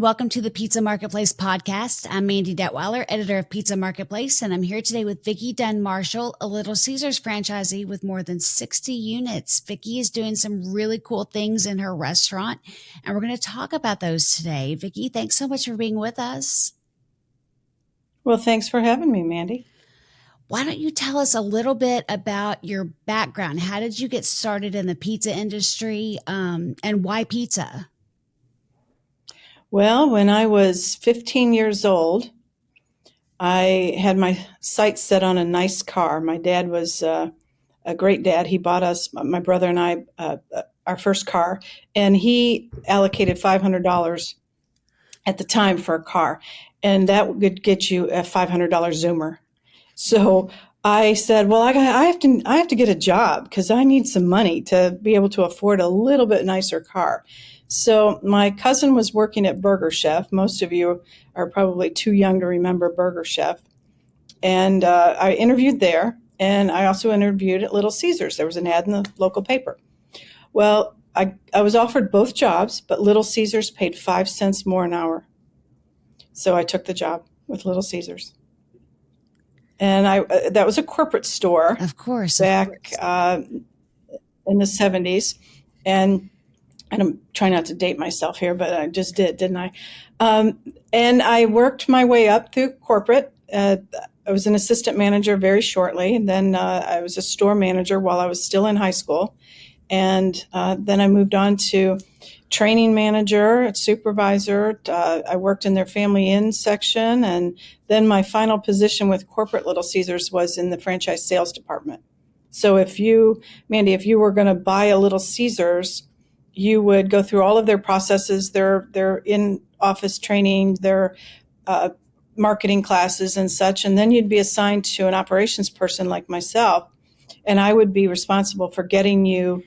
Welcome to the Pizza Marketplace podcast. I'm Mandy Detwiler, editor of Pizza Marketplace, and I'm here today with Vicki Dunn-Marshall, a Little Caesars franchisee with more than 60 units. Vicki is doing some really cool things in her restaurant, and we're going to talk about those today. Vicki, thanks so much for being with us. Well, thanks for having me, Mandy. Why don't you tell us a little bit about your background? How did you get started in the pizza industry, and why pizza? Well, when I was 15 years old, I had my sights set on a nice car. My dad was a great dad. He bought us, my brother and I, our first car, and he allocated $500 at the time for a car, and that would get you a $500 Zoomer. So I said, well, I have to get a job because I need some money to be able to afford a little bit nicer car. So my cousin was working at Burger Chef. Most of you are probably too young to remember Burger Chef. And I interviewed there, and I also interviewed at Little Caesars. There was an ad in the local paper. Well, I was offered both jobs, but Little Caesars paid 5 cents more an hour. So I took the job with Little Caesars. And that was a corporate store. Of course. Back in the 70s. And I'm trying not to date myself here, but I just did, didn't I? And I worked my way up through corporate. I was an assistant manager very shortly. And then I was a store manager while I was still in high school. And then I moved on to training manager, supervisor. I worked in their family inn section. And then my final position with corporate Little Caesars was in the franchise sales department. So Mandy, if you were going to buy a Little Caesars, you would go through all of their processes, their in-office training, their marketing classes and such, and then you'd be assigned to an operations person like myself, and I would be responsible for getting you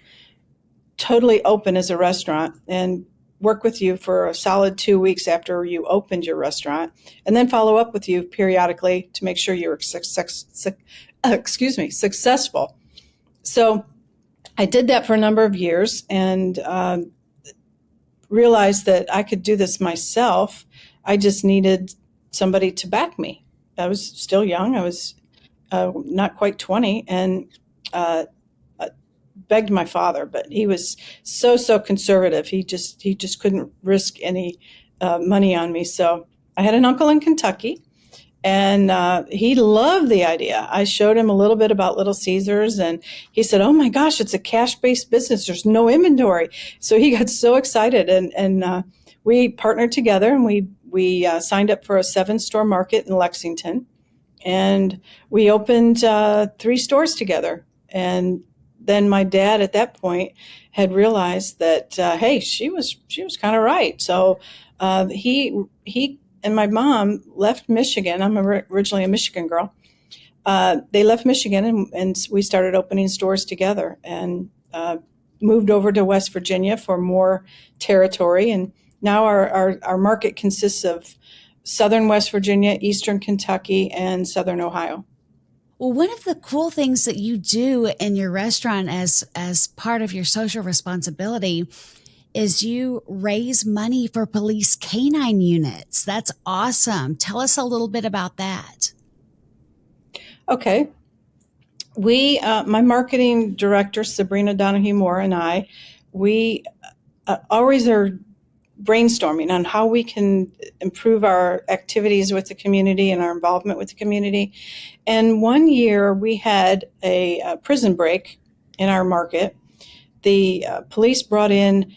totally open as a restaurant and work with you for a solid 2 weeks after you opened your restaurant, and then follow up with you periodically to make sure you're successful. So I did that for a number of years and realized that I could do this myself. I just needed somebody to back me. I was still young. I was not quite 20 and begged my father, but he was so conservative. He just couldn't risk any money on me. So I had an uncle in Kentucky. And he loved the idea. I showed him a little bit about Little Caesars, and he said, oh my gosh, it's a cash-based business. There's no inventory. So he got so excited, and we partnered together, and we signed up for a 7-store market in Lexington. And we opened 3 stores together. And then my dad at that point had realized that, hey, she was kind of right. So he and my mom left Michigan. I'm originally a Michigan girl. They left Michigan, and we started opening stores together and moved over to West Virginia for more territory. And now our market consists of southern West Virginia, eastern Kentucky, and southern Ohio. Well, one of the cool things that you do in your restaurant as part of your social responsibility is you raise money for police canine units. That's awesome. Tell us a little bit about that. Okay. My marketing director, Sabrina Donahue-Moore, and we always are brainstorming on how we can improve our activities with the community and our involvement with the community. And one year we had a prison break in our market. The police brought in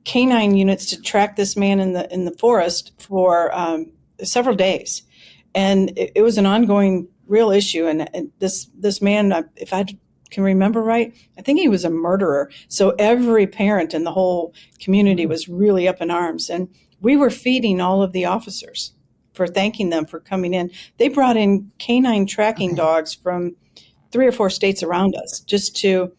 canine units to track this man in the forest for several days, and it was an ongoing real issue. And this man, if I can remember right, I think he was a murderer. So every parent in the whole community was really up in arms, and we were feeding all of the officers for thanking them for coming in. They brought in canine tracking dogs from 3 or 4 states around us just to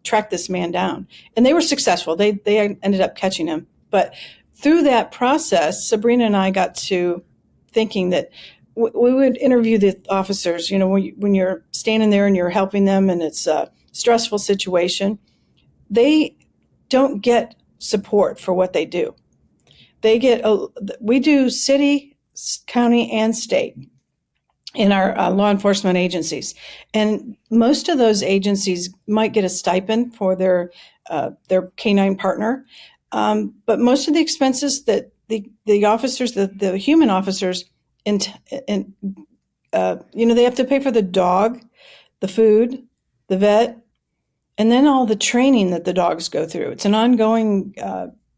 track this man down, and they were successful. They ended up catching him. But through that process, Sabrina and I got to thinking that we would interview the officers. You know, when you're standing there and you're helping them, and it's a stressful situation, they don't get support for what they do. we do city, county, and state in our law enforcement agencies. And most of those agencies might get a stipend for their canine partner. But most of the expenses that the officers, the human officers, they have to pay for the dog, the food, the vet, and then all the training that the dogs go through. It's an ongoing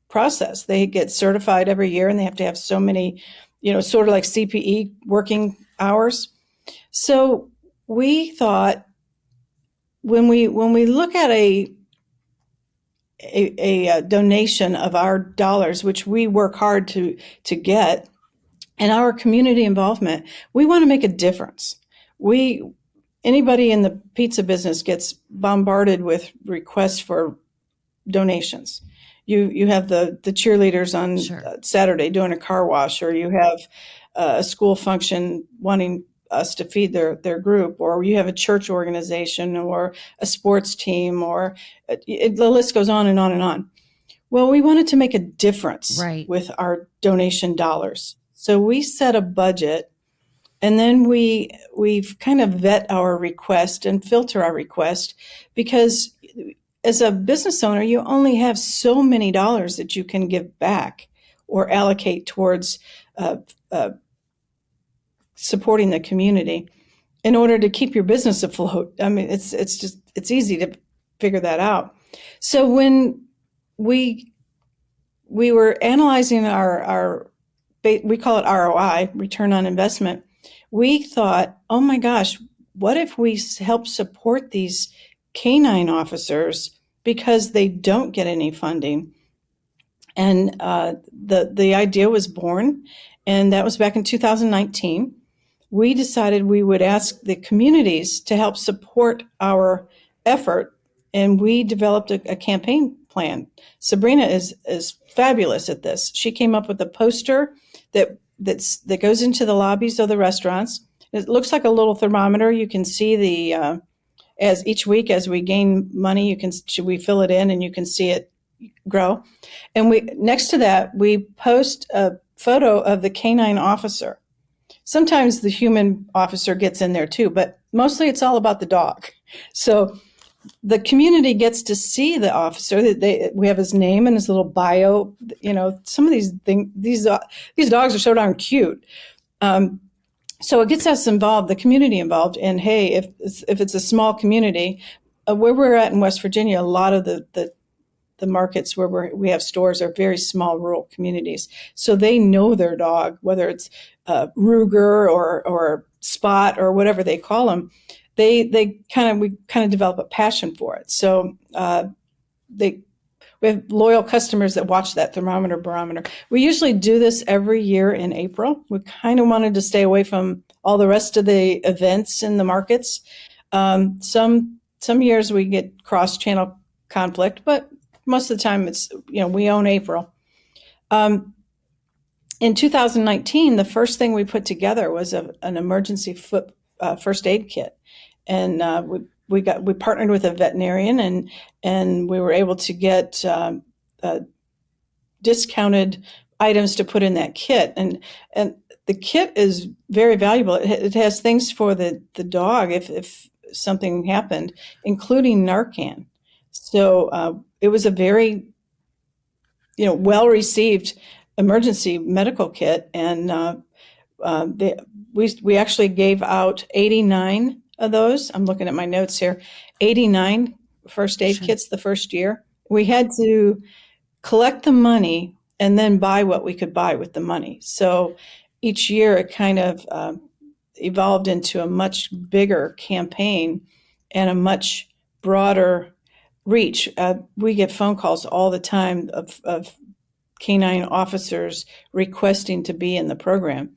process. They get certified every year, and they have to have so many, sort of like CPE working hours. So we thought when we look at a donation of our dollars, which we work hard to get, and our community involvement, we want to make a difference. Anybody in the pizza business gets bombarded with requests for donations. You have the cheerleaders on Saturday doing a car wash, or you have a school function wanting us to feed their group, or you have a church organization or a sports team, or the list goes on and on and on. Well, we wanted to make a difference with our donation dollars. So we set a budget, and then we've kind of vet our request and filter our request, because as a business owner, you only have so many dollars that you can give back or allocate towards supporting the community in order to keep your business afloat. I mean, it's easy to figure that out. So when we were analyzing our we call it ROI, return on investment, we thought, oh my gosh, what if we help support these canine officers because they don't get any funding? And the idea was born, and that was back in 2019. We decided we would ask the communities to help support our effort, and we developed a campaign plan. Sabrina is fabulous at this. She came up with a poster that goes into the lobbies of the restaurants. It looks like a little thermometer. You can see as each week as we gain money, we fill it in, and you can see it grow. And next to that, we post a photo of the canine officer. Sometimes the human officer gets in there too, but mostly it's all about the dog. So the community gets to see the officer. We have his name and his little bio. Some of these things, these dogs are so darn cute. So it gets us involved, the community involved. And hey, if it's a small community, where we're at in West Virginia, a lot of the markets where we have stores are very small rural communities. So they know their dog, whether it's Ruger or Spot or whatever they call them. We kind of develop a passion for it. So we have loyal customers that watch that thermometer barometer. We usually do this every year in April. We kind of wanted to stay away from all the rest of the events in the markets. Some years we get cross-channel conflict, but most of the time it's, we own April. In 2019, the first thing we put together was an emergency first aid kit. And we partnered with a veterinarian, and we were able to get discounted items to put in that kit. And the kit is very valuable. It has things for the dog if something happened, including Narcan. So it was a very well-received emergency medical kit, and we actually gave out 89 of those. I'm looking at my notes here. 89 first aid kits the first year. We had to collect the money and then buy what we could buy with the money. So each year it kind of evolved into a much bigger campaign and a much broader reach. We get phone calls all the time of canine officers requesting to be in the program.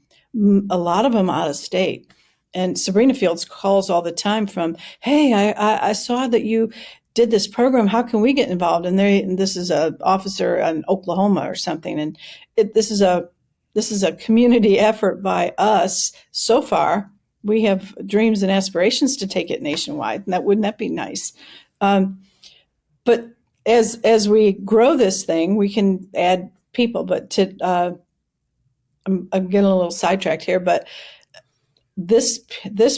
A lot of them out of state. And Sabrina fields calls all the time from, hey, I saw that you did this program. How can we get involved? And this is an officer in Oklahoma or something. And this is a community effort by us. So far, we have dreams and aspirations to take it nationwide. And wouldn't that be nice? But as we grow this thing, we can add people. But I'm getting a little sidetracked here. But this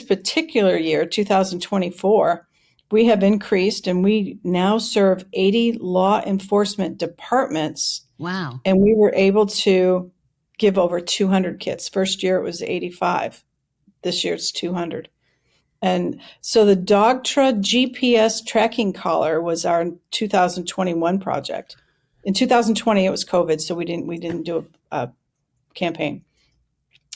particular year, 2024, we have increased, and we now serve 80 law enforcement departments. Wow. And we were able to give over 200 kits. First year it was 85. This year it's 200. And so the Dogtra GPS tracking collar was our 2021 project. In 2020 it was COVID, so we didn't do a campaign.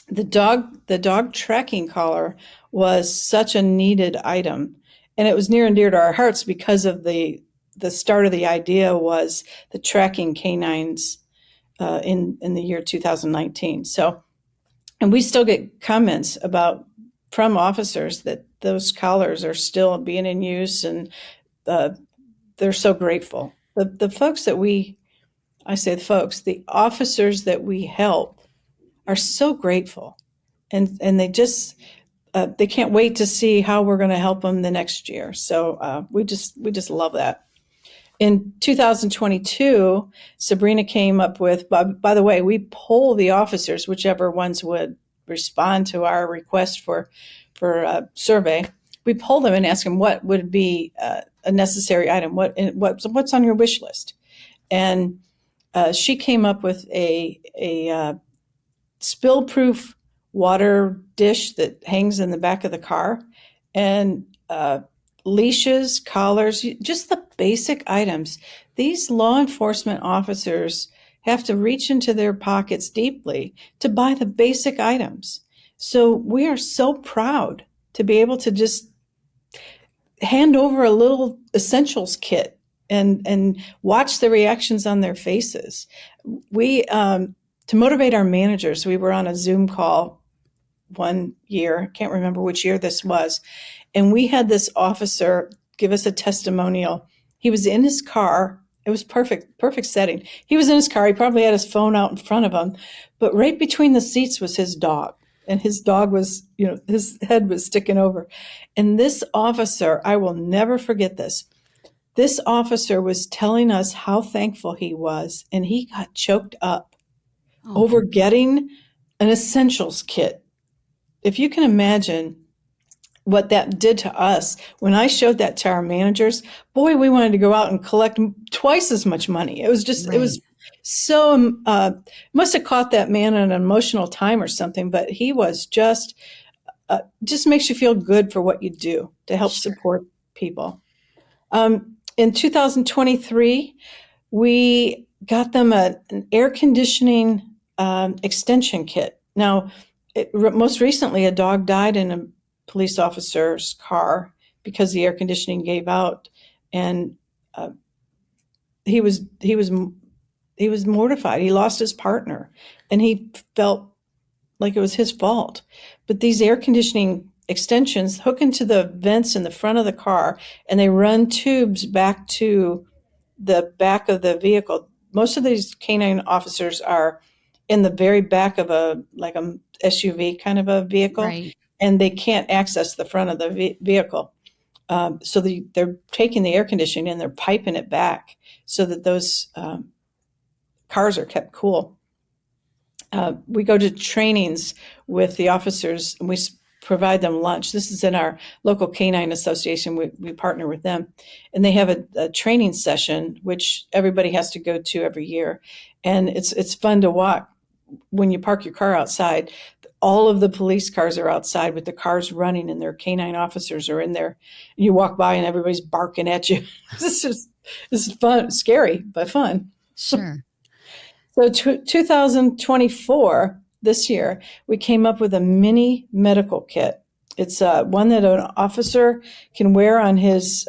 The dog tracking collar was such a needed item, and it was near and dear to our hearts because of the start of the idea was the tracking canines in the year 2019. So, and we still get comments from officers that those collars are still being in use, and they're so grateful. The folks that the officers that we help are so grateful, and they just they can't wait to see how we're going to help them the next year. So we just love that. In 2022, Sabrina came up with, by the way, we poll the officers, whichever ones would respond to our request for a survey. We poll them and ask them what would be a necessary item, what's on your wish list. And she came up with a spill-proof water dish that hangs in the back of the car, and leashes, collars, just the basic items. These law enforcement officers have to reach into their pockets deeply to buy the basic items. So we are so proud to be able to just hand over a little essentials kit and watch the reactions on their faces. We, to motivate our managers, we were on a Zoom call one year, I can't remember which year this was, and we had this officer give us a testimonial. He was in his car. It was perfect setting. He was in his car. He probably had his phone out in front of him, but right between the seats was his dog. And his dog was, his head was sticking over. And this officer, I will never forget this. This officer was telling us how thankful he was, and he got choked up over getting an essentials kit. If you can imagine what that did to us, when I showed that to our managers, boy, we wanted to go out and collect twice as much money. It was just, It was so, must have caught that man at an emotional time or something, but he was just makes you feel good for what you do to help support people. In 2023, we got them an air conditioning extension kit. Now, most recently, a dog died in a police officer's car because the air conditioning gave out, and he was mortified. He lost his partner, and he felt like it was his fault. But these air conditioning extensions hook into the vents in the front of the car, and they run tubes back to the back of the vehicle. Most of these canine officers are in the very back of a SUV kind of a vehicle, right, and they can't access the front of the vehicle. So they're taking the air conditioning and they're piping it back so that those cars are kept cool. We go to trainings with the officers, and we provide them lunch. This is in our local canine association. We partner with them, and they have a training session which everybody has to go to every year, and it's fun to walk. When you park your car outside, all of the police cars are outside with the cars running, and their canine officers are in there. You walk by and everybody's barking at you. This is fun, scary, but fun. Sure. So 2024, this year, we came up with a mini medical kit. It's one that an officer can wear on his,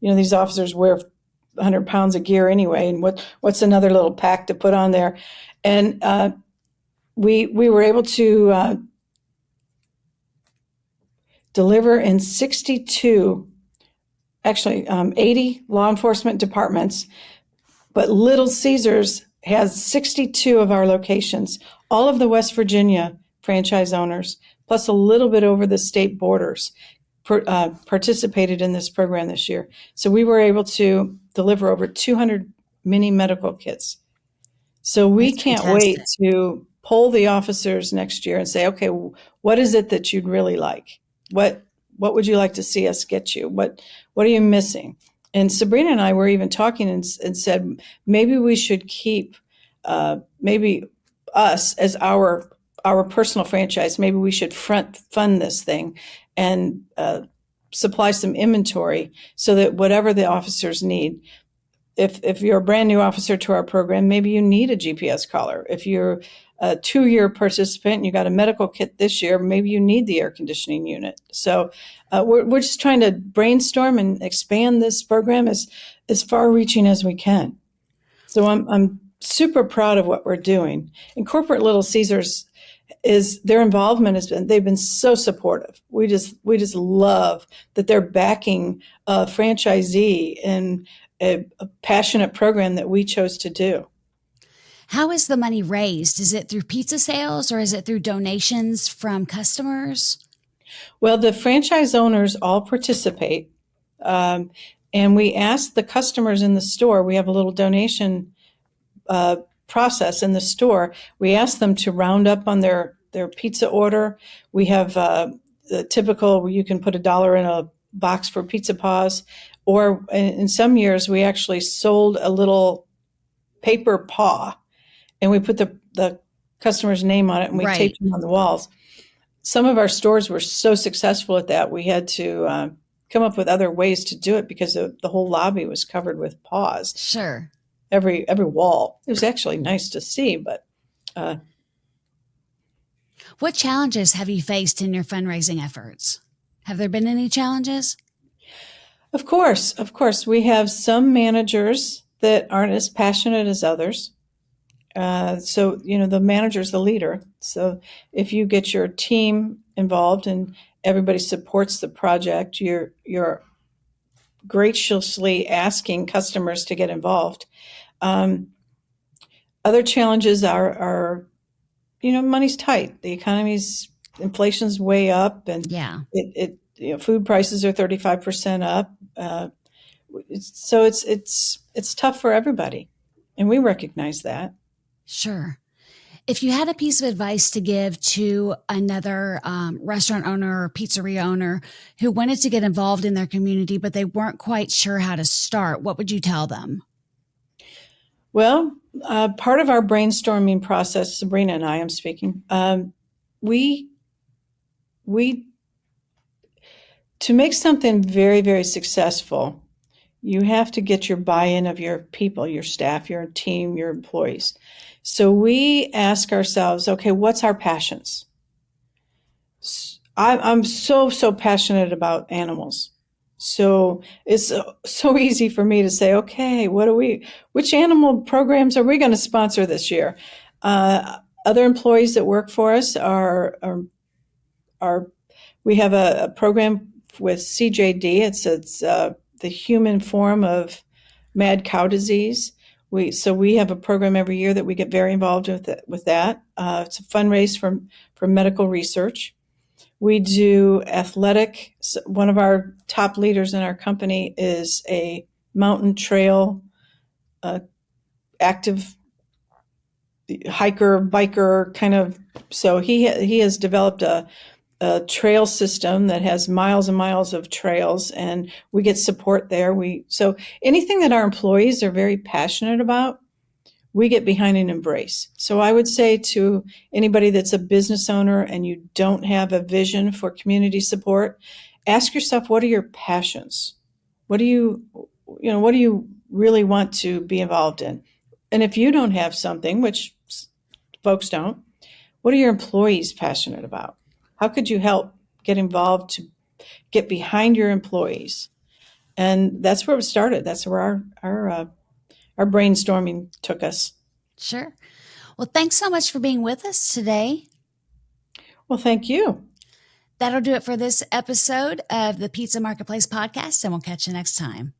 these officers wear 100 pounds of gear anyway, and what's another little pack to put on there? And we were able to deliver in 80 law enforcement departments, but Little Caesars has 62 of our locations. All of the West Virginia franchise owners, plus a little bit over the state borders, participated in this program this year. So we were able to deliver over 200 mini medical kits. So we That's can't wait fantastic. to poll the officers next year and say, okay, what is it that you'd really like? What what would you like to see us get you? What are you missing? And Sabrina and I were even talking and said maybe we should keep maybe us as our personal franchise. Maybe we should front fund this thing and supply some inventory so that whatever the officers need, if you're a brand new officer to our program, maybe you need a GPS collar. If you're a 2-year participant and you got a medical kit this year, maybe you need the air conditioning unit. So we're just trying to brainstorm and expand this program as far reaching as we can. So I'm super proud of what we're doing. And corporate Little Caesars is their involvement has been, they've been so supportive. We just love that they're backing a franchisee in a passionate program that we chose to do. How is the money raised? Is it through pizza sales or is it through donations from customers? Well, the franchise owners all participate, um, and we ask the customers in the store. We have a little donation uh, process in the store. We ask them to round up on their pizza order. We have the typical where you can put $1 in a box for Pizza Paws, or in some years we actually sold a little paper paw, and we put the customer's name on it, and we Right. taped them on the walls. Some of our stores were so successful at that, we had to come up with other ways to do it because the whole lobby was covered with paws. Sure. Every wall. It was actually nice to see, but uh, What challenges have you faced in your fundraising efforts? Have there been any challenges? of course, we have some managers that aren't as passionate as others. So the manager's the leader. So if you get your team involved and everybody supports the project, you're graciously asking customers to get involved. Um, Other challenges are money's tight. The economy's inflation's way up, and Yeah, food prices are 35% up. So it's tough for everybody, and we recognize that. sure. If you had a piece of advice to give to another restaurant owner or pizzeria owner who wanted to get involved in their community, but they weren't quite sure how to start, what would you tell them? Well, part of our brainstorming process, Sabrina and I am speaking, we we to make something very, very successful, you have to get your buy-in of your people, your staff, your team, your employees. So we ask ourselves, okay, what's our passions? I'm so passionate about animals. So it's so easy for me to say, okay, which animal programs are we going to sponsor this year? Other employees that work for us are we have a program with CJD. It's the human form of mad cow disease. We have a program every year that we get very involved with that. It's a fundraise for medical research. We do athletic. One of our top leaders in our company is a mountain trail uh, active hiker, biker kind of. So he has developed a trail system that has miles and miles of trails, and we get support there. So anything that our employees are very passionate about, we get behind and embrace. So I would say to anybody that's a business owner and you don't have a vision for community support, ask yourself, what are your passions? What do what do you really want to be involved in? And if you don't have something, which folks don't, what are your employees passionate about? How could you help get involved to get behind your employees? And that's where it started. That's where our brainstorming took us. Sure. Well, thanks so much for being with us today. Well, thank you. That'll do it for this episode of the Pizza Marketplace podcast, and we'll catch you next time.